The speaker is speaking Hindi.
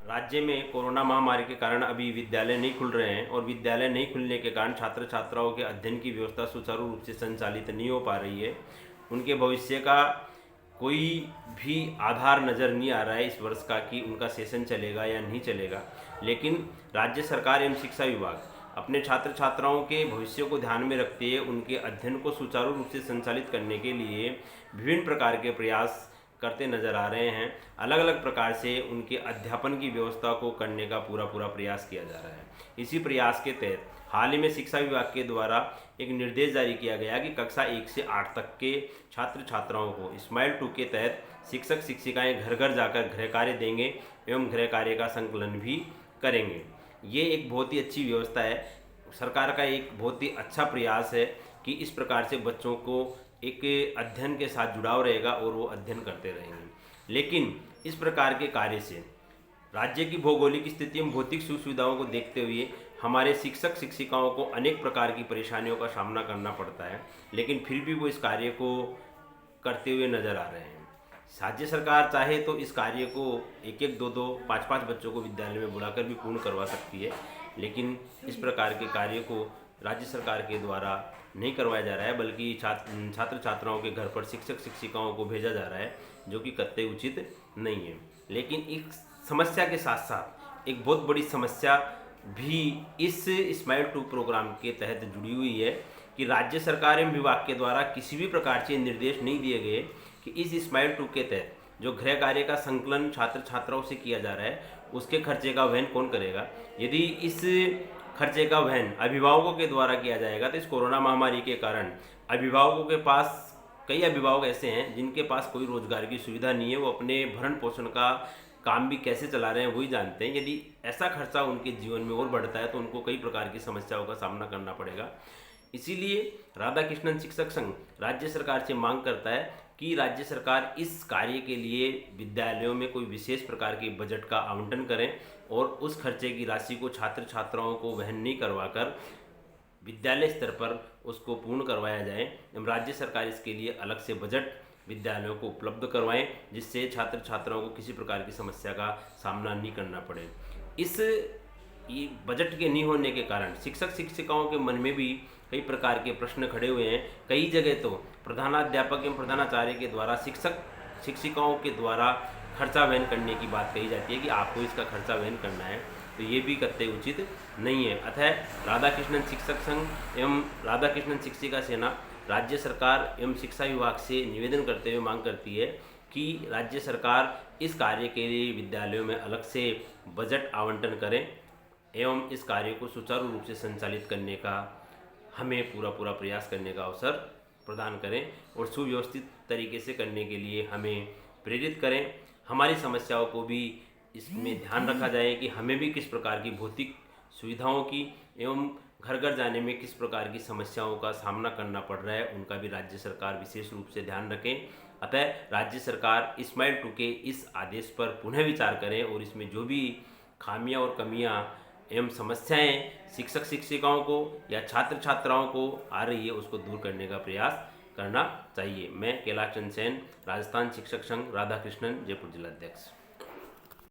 राज्य में कोरोना महामारी के कारण अभी विद्यालय नहीं खुल रहे हैं और विद्यालय नहीं खुलने के कारण छात्र छात्राओं के अध्ययन की व्यवस्था सुचारू रूप से संचालित नहीं हो पा रही है। उनके भविष्य का कोई भी आधार नज़र नहीं आ रहा है इस वर्ष का कि उनका सेशन चलेगा या नहीं चलेगा। लेकिन राज्य सरकार एवं शिक्षा विभाग अपने छात्र छात्राओं के भविष्य को ध्यान में रखते हुए उनके अध्ययन को सुचारू रूप से संचालित करने के लिए विभिन्न प्रकार के प्रयास करते नजर आ रहे हैं। अलग अलग प्रकार से उनके अध्यापन की व्यवस्था को करने का पूरा प्रयास किया जा रहा है। इसी प्रयास के तहत हाल ही में शिक्षा विभाग के द्वारा एक निर्देश जारी किया गया कि कक्षा 1 से 8 तक के छात्र छात्राओं को स्माइल 2 के तहत शिक्षक शिक्षिकाएं घर घर जाकर गृह कार्य देंगे एवं गृह कार्य का संकलन भी करेंगे। ये एक बहुत ही अच्छी व्यवस्था है। सरकार का एक बहुत ही अच्छा प्रयास है कि इस प्रकार से बच्चों को एक अध्ययन के साथ जुड़ाव रहेगा और वो अध्ययन करते रहेंगे। लेकिन इस प्रकार के कार्य से राज्य की भौगोलिक स्थिति एवं भौतिक सुख सुविधाओं को देखते हुए हमारे शिक्षक शिक्षिकाओं को अनेक प्रकार की परेशानियों का सामना करना पड़ता है, लेकिन फिर भी वो इस कार्य को करते हुए नजर आ रहे हैं। राज्य सरकार चाहे तो इस कार्य को 1-1, 2-2, 5-5 बच्चों को विद्यालय में बुलाकर भी पूर्ण करवा सकती है, लेकिन इस प्रकार के कार्य को राज्य सरकार के द्वारा नहीं करवाया जा रहा है, बल्कि छात्र छात्राओं के घर पर शिक्षक शिक्षिकाओं को भेजा जा रहा है, जो कि कतई उचित नहीं है। लेकिन एक समस्या के साथ साथ एक बहुत बड़ी समस्या भी इस स्माइल 2 प्रोग्राम के तहत जुड़ी हुई है कि राज्य सरकार एवं विभाग के द्वारा किसी भी प्रकार से निर्देश नहीं दिए गए कि इस स्माइल 2 के तहत जो गृह कार्य का संकलन छात्र छात्राओं से किया जा रहा है उसके खर्चे का वहन कौन करेगा। यदि इस खर्चे का वहन अभिभावकों के द्वारा किया जाएगा तो इस कोरोना महामारी के कारण अभिभावकों के पास कई अभिभावक ऐसे हैं जिनके पास कोई रोजगार की सुविधा नहीं है, वो अपने भरण पोषण का काम भी कैसे चला रहे हैं वही जानते हैं। यदि ऐसा खर्चा उनके जीवन में और बढ़ता है तो उनको कई प्रकार की समस्याओं का सामना करना पड़ेगा। इसीलिए राधाकृष्णन शिक्षक संघ राज्य सरकार से मांग करता है कि राज्य सरकार इस कार्य के लिए विद्यालयों में कोई विशेष प्रकार के बजट का आवंटन करें और उस खर्चे की राशि को छात्र छात्राओं को वहन नहीं करवाकर विद्यालय स्तर पर उसको पूर्ण करवाया जाए एवं राज्य सरकार इसके लिए अलग से बजट विद्यालयों को उपलब्ध करवाएं, जिससे छात्र छात्राओं को किसी प्रकार की समस्या का सामना नहीं करना पड़े। इस बजट के नहीं होने के कारण शिक्षक शिक्षिकाओं के मन में भी कई प्रकार के प्रश्न खड़े हुए हैं। कई जगह तो प्रधानाध्यापक एवं प्रधानाचार्य के द्वारा शिक्षक शिक्षिकाओं के द्वारा खर्चा वहन करने की बात कही जाती है कि आपको इसका खर्चा वहन करना है, तो ये भी कतई उचित नहीं है। अतः राधाकृष्णन शिक्षक संघ एवं राधाकृष्णन शिक्षिका सेना राज्य सरकार एवं शिक्षा विभाग से निवेदन करते हुए मांग करती है कि राज्य सरकार इस कार्य के लिए विद्यालयों में अलग से बजट आवंटन करें एवं इस कार्य को सुचारू रूप से संचालित करने का हमें पूरा प्रयास करने का अवसर प्रदान करें और सुव्यवस्थित तरीके से करने के लिए हमें प्रेरित करें। हमारी समस्याओं को भी इसमें ध्यान रखा जाए कि हमें भी किस प्रकार की भौतिक सुविधाओं की एवं घर घर जाने में किस प्रकार की समस्याओं का सामना करना पड़ रहा है, उनका भी राज्य सरकार विशेष रूप से ध्यान रखें। अतः राज्य सरकार स्माइल 2 के इस आदेश पर पुनः विचार करें और इसमें जो भी खामियां और कमियां एवं समस्याएं शिक्षक शिक्षिकाओं को या छात्र छात्राओं को आ रही है उसको दूर करने का प्रयास करना चाहिए। मैं कैलाश चंद सेन, राजस्थान शिक्षक संघ राधाकृष्णन, जयपुर जिला अध्यक्ष।